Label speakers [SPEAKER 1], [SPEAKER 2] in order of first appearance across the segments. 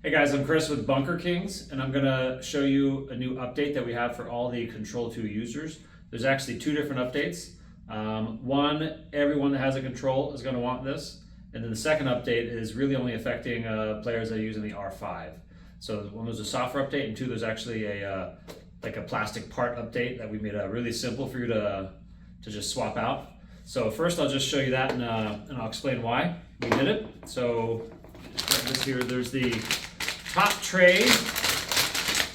[SPEAKER 1] Hey guys, I'm Chris with Bunker Kings, and I'm going to show you a new update that we have for all the Control2 users. There's actually two different updates. One, everyone that has a control is going to want this, and then the second update is really only affecting players that are using the R5. So one, there's a software update, and two, there's actually a plastic part update that we made really simple for you to just swap out. So first, I'll just show you that, and I'll explain why we did it. So this here, there's the top tray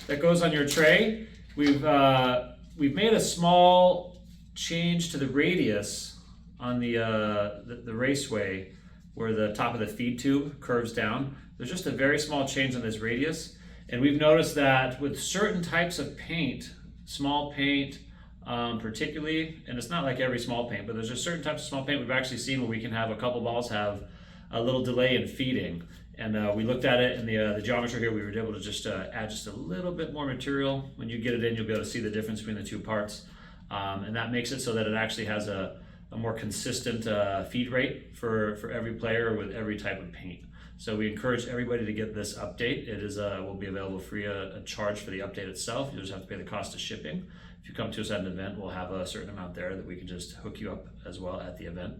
[SPEAKER 1] that goes on your tray. We've made a small change to the radius on the raceway where the top of the feed tube curves down. There's just a very small change on this radius, and we've noticed that with certain types of paint, small paint particularly, and it's not like every small paint, but there's just certain types of small paint we've actually seen where we can have a couple balls have a little delay in feeding. And we looked at it in the geometry here. We were able to just add just a little bit more material. When you get it in, you'll be able to see the difference between the two parts. And that makes it so that it actually has a more consistent feed rate for every player with every type of paint. So we encourage everybody to get this update. It is will be available free of charge for the update itself. You just have to pay the cost of shipping. If you come to us at an event, we'll have a certain amount there that we can just hook you up as well at the event.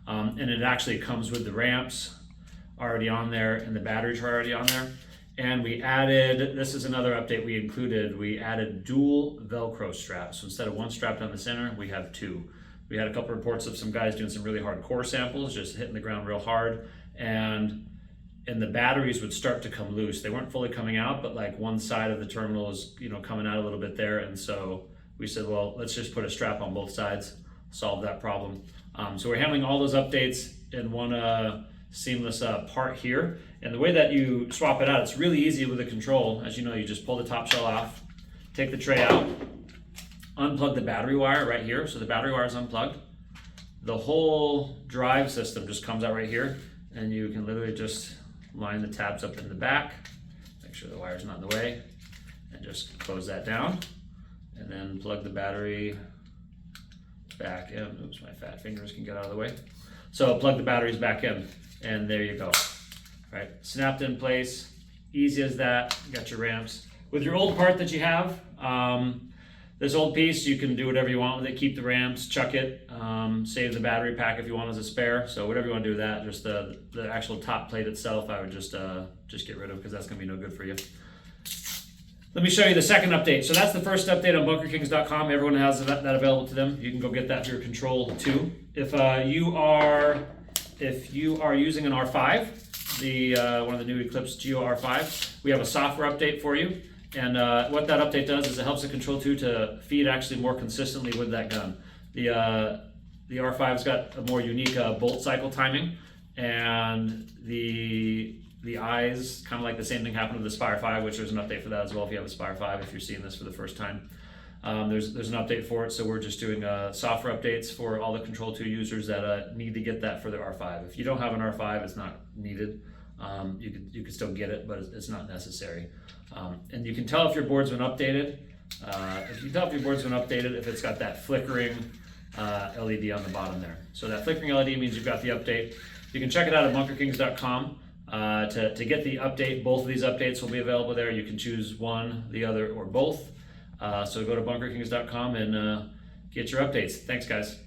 [SPEAKER 1] And it actually comes with the ramps already on there, and the batteries are already on there. And we added, this is another update we included, we added dual Velcro straps. So instead of one strap down the center, we have two. We had a couple reports of some guys doing some really hard core samples, just hitting the ground real hard, and the batteries would start to come loose. They weren't fully coming out, but like one side of the terminal is coming out a little bit there, and so we said, well, let's just put a strap on both sides, solve that problem. So we're handling all those updates in one seamless part here. And the way that you swap it out, it's really easy with the control. As you know, you just pull the top shell off, take the tray out, unplug the battery wire right here. So the battery wire is unplugged. The whole drive system just comes out right here, and you can literally just line the tabs up in the back, make sure the wire's not in the way, and just close that down, and then plug the battery back in. Oops, my fat fingers can get out of the way. So plug the batteries back in, and there you go. Right, snapped in place, easy as that. You got your ramps. With your old part that you have, this old piece, you can do whatever you want with it. Keep the ramps, chuck it, save the battery pack if you want as a spare. So whatever you want to do with that, just the actual top plate itself, I would just get rid of, because that's gonna be no good for you. Let me show you the second update. So that's the first update on bunkerkings.com. Everyone has that available to them. You can go get that for your Control2. If you are using an R5, one of the new Eclipse Geo R5, we have a software update for you. And what that update does is it helps the Control2 to feed actually more consistently with that gun. The R5's got a more unique bolt cycle timing, and the eyes, kind of like the same thing happened with the Spire 5, which there's an update for that as well if you have a Spire 5, if you're seeing this for the first time. There's an update for it, so we're just doing software updates for all the Control2 users that need to get that for their R5. If you don't have an R5, it's not needed. You could still get it, but it's not necessary. And you can tell if your board's been updated. If it's got that flickering LED on the bottom there. So that flickering LED means you've got the update. You can check it out at bunkerkings.com. To get the update. Both of these updates will be available there. You can choose one, the other, or both. So go to bunkerkings.com and get your updates. Thanks, guys.